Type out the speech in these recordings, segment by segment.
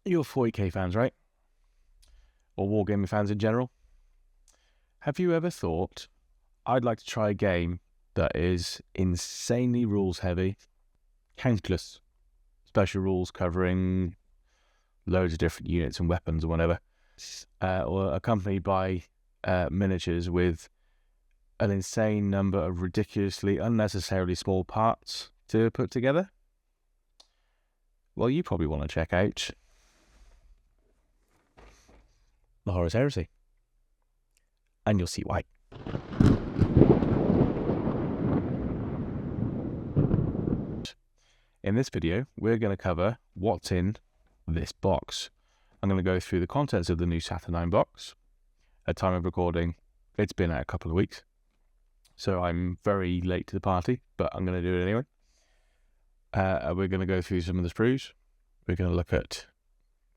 You're 40k fans, right? Or wargaming fans in general. Have you ever thought, I'd like to try a game that is insanely rules heavy, countless special rules covering loads of different units and weapons or whatever, or accompanied by miniatures with an insane number of ridiculously, unnecessarily small parts to put together? Well, you probably want to check out the Horus Heresy, and you'll see why. In this video, we're going to cover what's in this box. I'm going to go through the contents of the new Saturnine box. At time of recording, it's been out a couple of weeks, so I'm very late to the party, but I'm going to do it anyway. We're going to go through some of the sprues. We're going to look at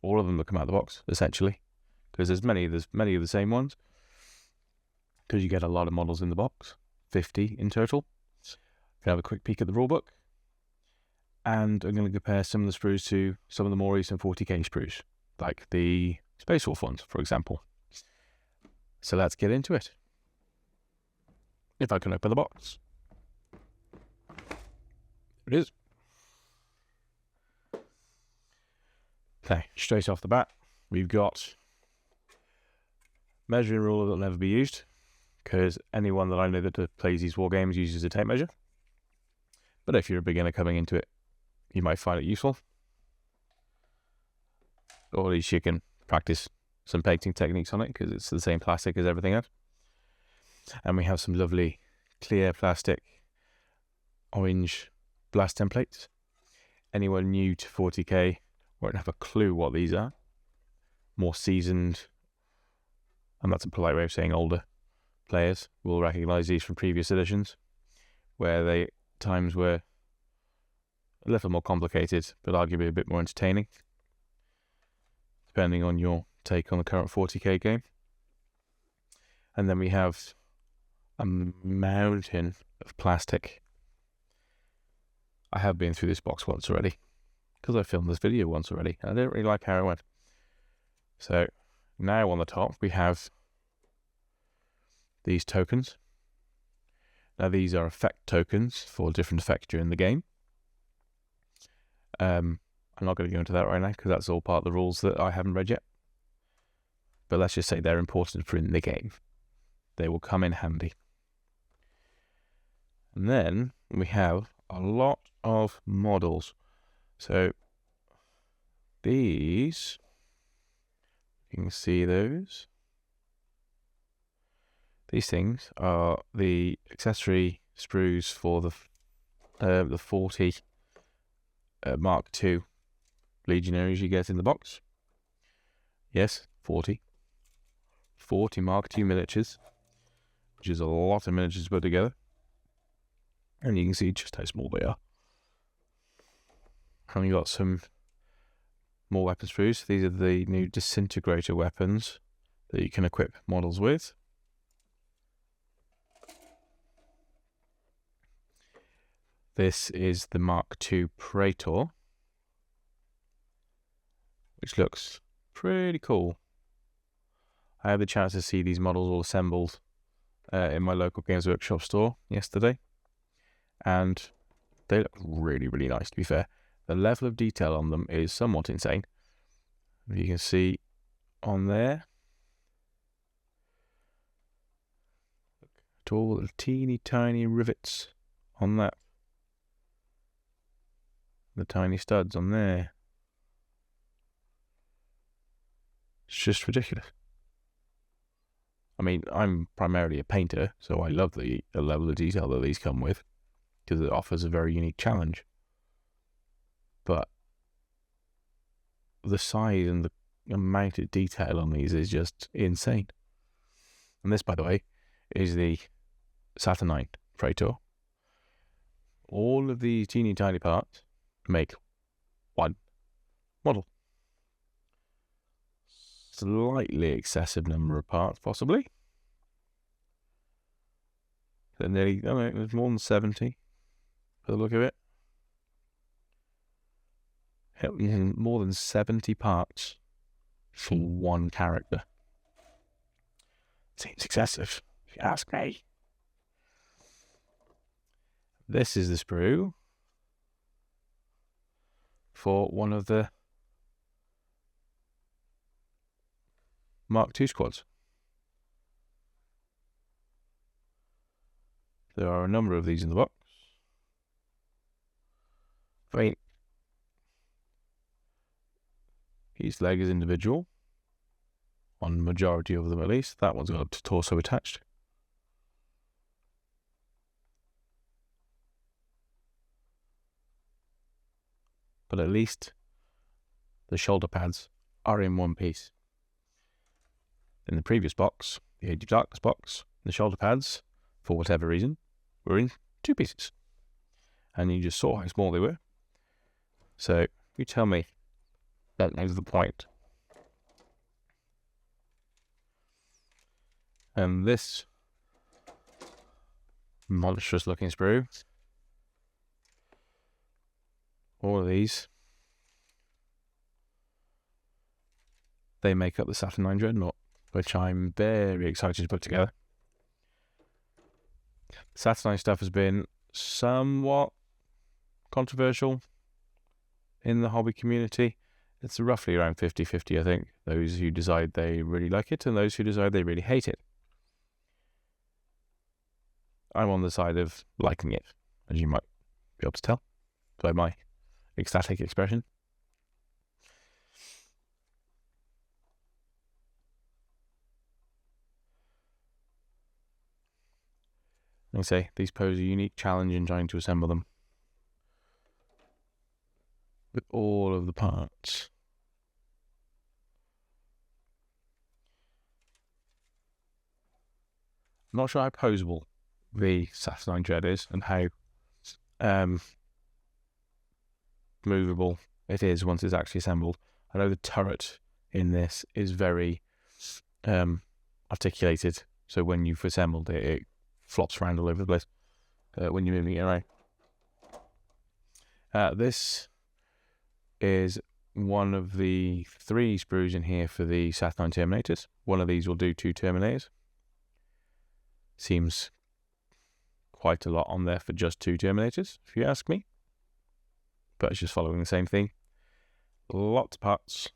all of them that come out of the box, essentially, because there's many of the same ones, because you get a lot of models in the box, 50 in total. We'll have a quick peek at the rulebook, and I'm going to compare some of the sprues to some of the more recent 40k sprues, like the Space Wolf ones, for example. So let's get into it. If I can open the box. It is. Okay, straight off the bat, we've got measuring ruler that'll never be used, because anyone that I know that plays these war games uses a tape measure. But if you're a beginner coming into it, you might find it useful. Or at least you can practice some painting techniques on it, because it's the same plastic as everything else. And we have some lovely clear plastic orange blast templates. Anyone new to 40k won't have a clue what these are. More seasoned, and that's a polite way of saying older, players will recognise these from previous editions, where times were a little more complicated, but arguably a bit more entertaining, depending on your take on the current 40k game. And then we have a mountain of plastic. I have been through this box once already, because I filmed this video once already, and I didn't really like how it went. So now on the top we have these tokens. Now these are effect tokens for different effects during the game. I'm not going to go into that right now, because that's all part of the rules that I haven't read yet. But let's just say they're important for in the game. They will come in handy. And then we have a lot of models. So these, you can see those. These things are the accessory sprues for the 40 Mark II legionaries you get in the box. Yes, 40. 40 Mark II miniatures, which is a lot of miniatures to put together. And you can see just how small they are. And we got some more weapon sprues. These are the new disintegrator weapons that you can equip models with. This is the Mark II Praetor, which looks pretty cool. I had the chance to see these models all assembled in my local Games Workshop store yesterday, and they look really, really nice, to be fair. The level of detail on them is somewhat insane. You can see on there, look at all the teeny tiny rivets on that. The tiny studs on there. It's just ridiculous. I mean, I'm primarily a painter, so I love the level of detail that these come with, because it offers a very unique challenge. But the size and the amount of detail on these is just insane. And this, by the way, is the Saturnine Praetor. All of these teeny tiny parts make one model. Slightly excessive number of parts, possibly. So nearly, I mean, there's more than 70 for the look of it. More than 70 parts for one character. Seems excessive, if you ask me. This is the sprue for one of the Mark II squads. There are a number of these in the box. I mean, each leg is individual, on the majority of them at least. That one's got a torso attached. But at least the shoulder pads are in one piece. In the previous box, the Age of Darkness box, the shoulder pads, for whatever reason, were in two pieces. And you just saw how small they were. So, you tell me that is the point. And this monstrous looking sprue, all of these, they make up the Saturnine Dreadnought, which I'm very excited to put together. Saturnine stuff has been somewhat controversial in the hobby community. It's roughly around 50-50, I think. Those who decide they really like it and those who decide they really hate it. I'm on the side of liking it, as you might be able to tell by my ecstatic expression. Like I say, these pose a unique challenge in trying to assemble them with all of the parts. I'm not sure how poseable the Saturnine Dread is and how movable it is once it's actually assembled. I know the turret in this is very articulated, so when you've assembled it, it flops around all over the place when you're moving it around. This is one of the 3 sprues in here for the Saturnine Terminators. One of these will do 2 Terminators. Seems quite a lot on there for just 2 Terminators, if you ask me. But it's just following the same thing. Lots of parts.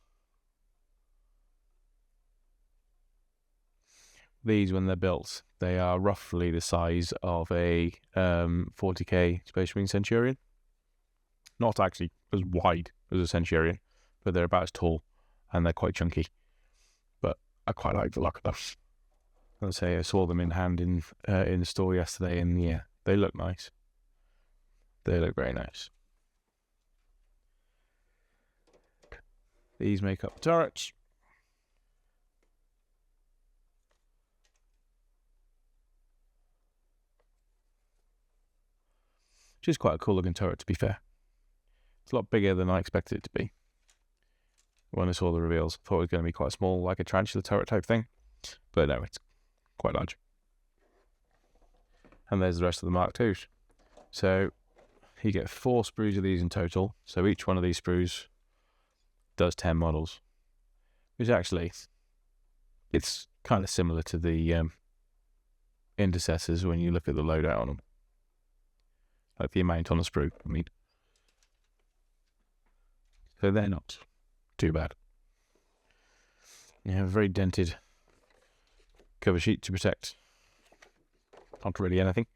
These, when they're built, they are roughly the size of a 40k Space Marine Centurion. Not actually as wide as a Centurion, but they're about as tall, and they're quite chunky. But I quite like the look of them. I'll say I saw them in hand in the store yesterday, and yeah, they look nice. They look very nice. These make up the turrets. Which is quite a cool looking turret, to be fair. It's a lot bigger than I expected it to be. When I saw the reveals, I thought it was going to be quite small, like a tarantula turret type thing. But no, it's quite large. And there's the rest of the Mark IIs. So you get 4 sprues of these in total. So each one of these sprues does 10 models. Which actually, it's kind of similar to the intercessors when you look at the loadout on them. Like the amount on a sprue, I mean. So they're not too bad. You have a very dented cover sheet to protect not really anything.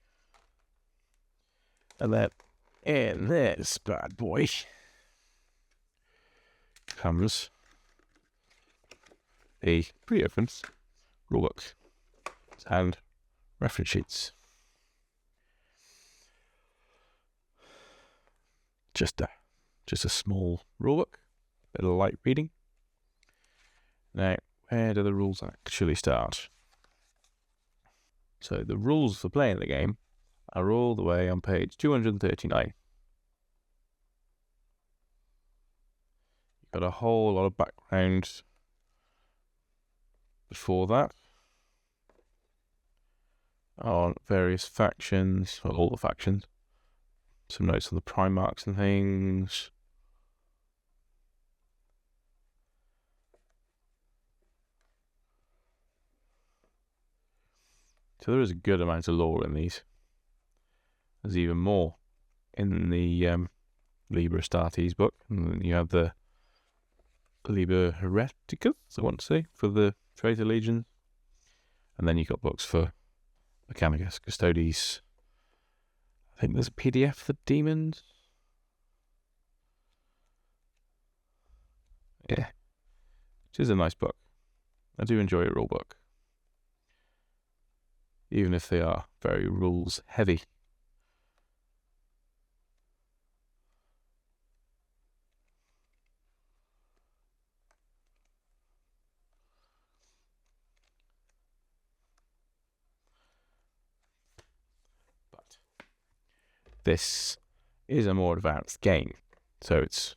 And then in this bad boy comes a pre-opened rulebook and reference sheets. Just a small rulebook, bit of light reading. Now, where do the rules actually start? So the rules for playing the game are all the way on page 239. You've got a whole lot of background before that on various factions, or all the factions. Some notes on the Primarchs and things. So there is a good amount of lore in these. There's even more in the Liber Astartes book. And then you have the Liber Hereticus, I want to say, for the Traitor Legions. And then you've got books for Mechanicus, Custodes. I think there's a PDF for Demons. Yeah, which is a nice book. I do enjoy a rule book, even if they are very rules heavy. But this is a more advanced game, so it's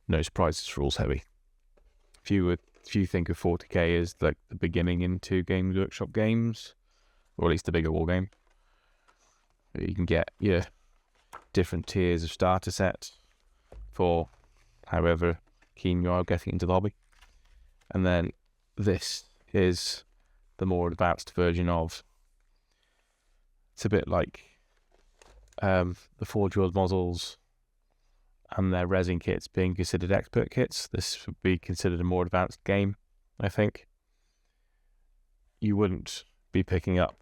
no surprise it's rules heavy. If you think of 40k as like the beginning into Games Workshop games, or at least a bigger war game, you can get your different tiers of starter sets for however keen you are getting into the hobby. And then this is the more advanced version of. It's a bit like the Forge World models and their resin kits being considered expert kits. This would be considered a more advanced game, I think. You wouldn't be picking up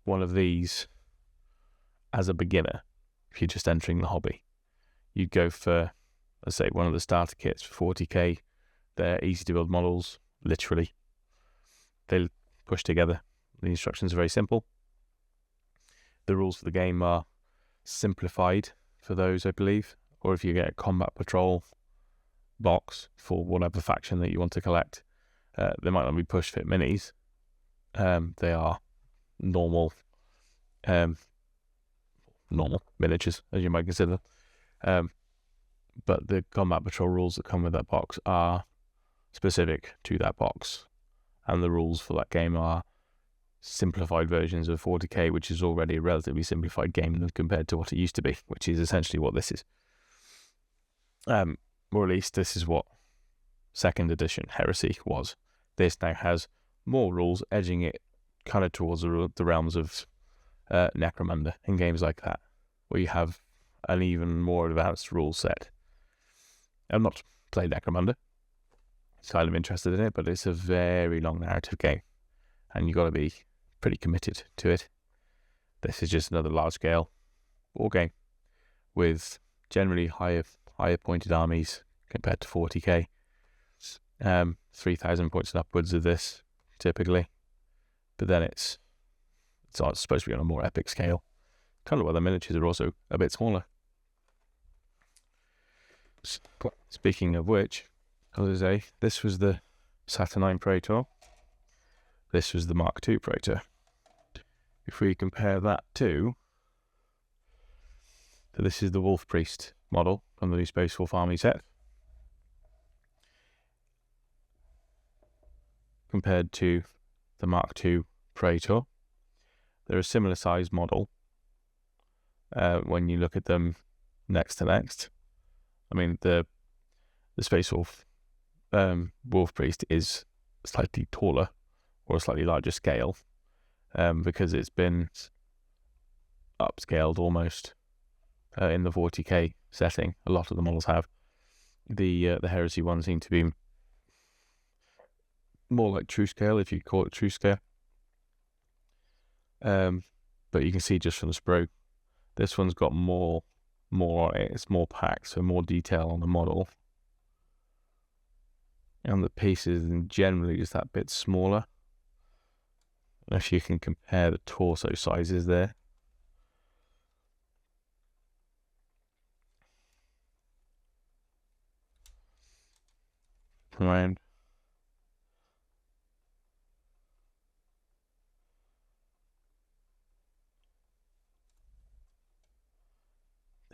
one of these as a beginner if you're just entering the hobby. You'd go for, let's say, one of the starter kits for 40k. They're easy to build models, literally. They push together. The instructions are very simple. The rules for the game are simplified for those, I believe. Or if you get a combat patrol box for whatever faction that you want to collect, they might not be push fit minis. They are normal miniatures, as you might consider. But the combat patrol rules that come with that box are specific to that box, and the rules for that game are simplified versions of 40k, which is already a relatively simplified game compared to what it used to be, which is essentially what this is. Or at least this is what 2nd edition Heresy was. This now has more rules, edging it kind of towards the realms of Necromunda in games like that, where you have an even more advanced rule set. I've not played Necromunda. Kind of interested in it, but it's a very long narrative game, and you've got to be pretty committed to it. This is just another large-scale war game with generally higher pointed armies compared to 40k. 3,000 points and upwards of this typically, but then it's supposed to be on a more epic scale. Kind of why the miniatures are also a bit smaller. Speaking of which, as I say, this was the Saturnine Praetor. This was the Mark II Praetor. If we compare that to, so this is the Wolf Priest model from the new Space Wolf Army set. Compared to the Mark II Praetor, they're a similar size model when you look at them next to next. I mean, the Space Wolf Wolf Priest is slightly taller or a slightly larger scale because it's been upscaled almost in the 40k setting. A lot of the models have. The Heresy one seemed to be more like true scale, if you call it true scale. But you can see just from the sprue, this one's got more on it. It's more packed, so more detail on the model. And the pieces generally just that bit smaller. If you can compare the torso sizes there. Around.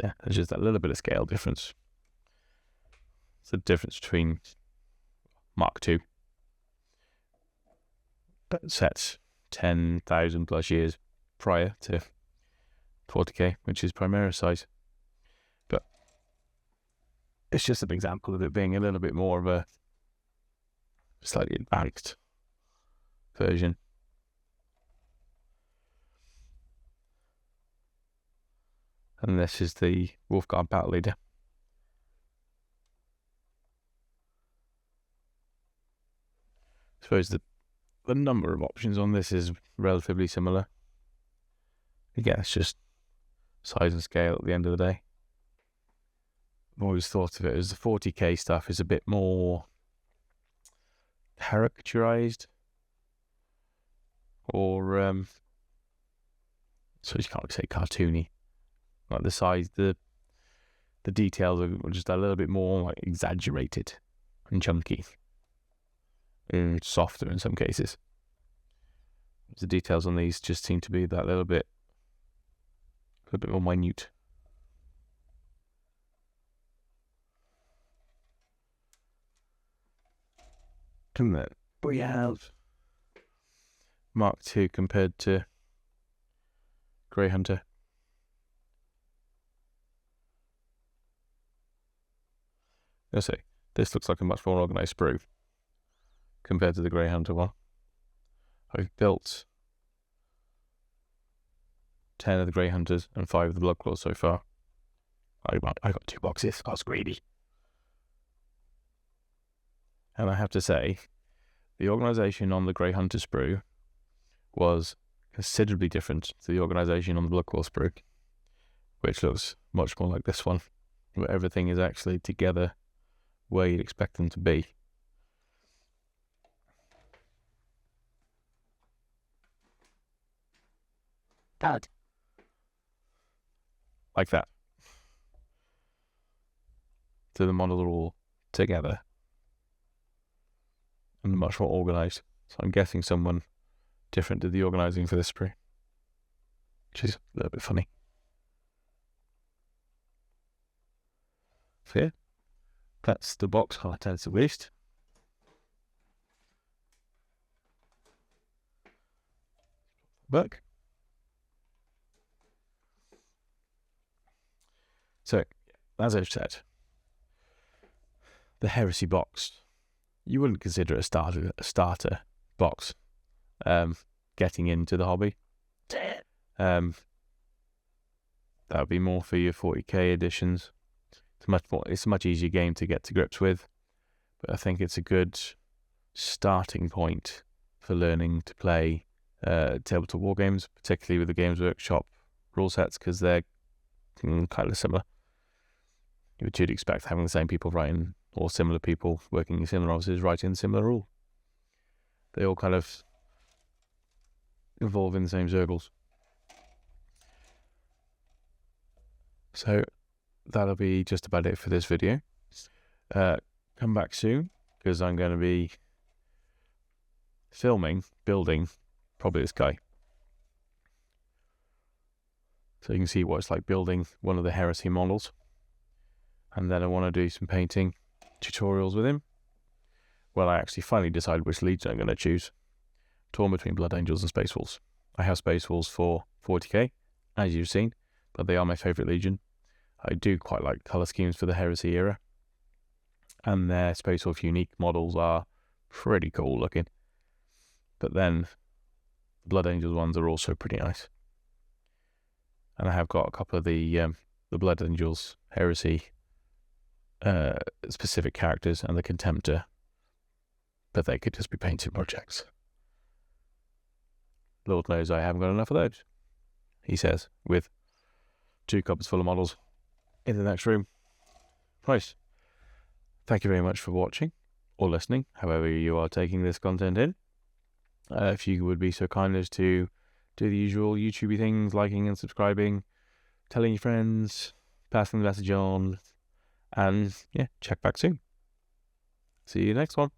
Yeah, there's just that little bit of scale difference. It's the difference between Mark II, set 10,000 plus years prior to 40k, which is Primaris size. But it's just an example of it being a little bit more of a slightly advanced version. And this is the Wolfguard Battle Leader. I suppose the number of options on this is relatively similar. Again, it's just size and scale at the end of the day. I've always thought of it as the 40k stuff is a bit more caricaturized, or so you can't say cartoony. Like the size, the details are just a little bit more like exaggerated and chunky, and softer in some cases. The details on these just seem to be that little bit more minute. And then we have Mark II compared to Grey Hunter. I'll say this looks like a much more organised sprue compared to the Grey Hunter one. I've built 10 of the Grey Hunters and 5 of the Bloodclaws so far. I got 2 boxes. I was greedy. And I have to say, the organisation on the Grey Hunter sprue was considerably different to the organisation on the Bloodclaw sprue, which looks much more like this one, where everything is actually together where you'd expect them to be. Dad. Like that. So the models are all together and much more organised. So I'm guessing someone different did the organising for this sprue, which is a little bit funny. So yeah, that's the box art as released. Back. So, as I've said, the Heresy box, you wouldn't consider it a starter box getting into the hobby. That would be more for your 40k editions. It's a much easier game to get to grips with, but I think it's a good starting point for learning to play tabletop war games, particularly with the Games Workshop rule sets, because they're kind of similar. Which you'd expect having the same people writing, or similar people working in similar offices writing similar rule. They all kind of involve in the same circles. So that'll be just about it for this video. Come back soon, because I'm going to be building probably this guy. So you can see what it's like building one of the Heresy models. And then I want to do some painting tutorials with him. Well, I actually finally decided which legion I'm going to choose. Torn between Blood Angels and Space Wolves. I have Space Wolves for 40k, as you've seen, but they are my favourite legion. I do quite like colour schemes for the Heresy era. And their Space Wolf unique models are pretty cool looking. But then the Blood Angels ones are also pretty nice. And I have got a couple of the Blood Angels Heresy specific characters and the Contemptor, but they could just be painted projects. Lord knows I haven't got enough of those, he says, with 2 cupboards full of models in the next room. Right. Thank you very much for watching or listening, however you are taking this content in. If you would be so kind as to do the usual YouTubey things, liking and subscribing, telling your friends, passing the message on, and yeah, check back soon. See you next one.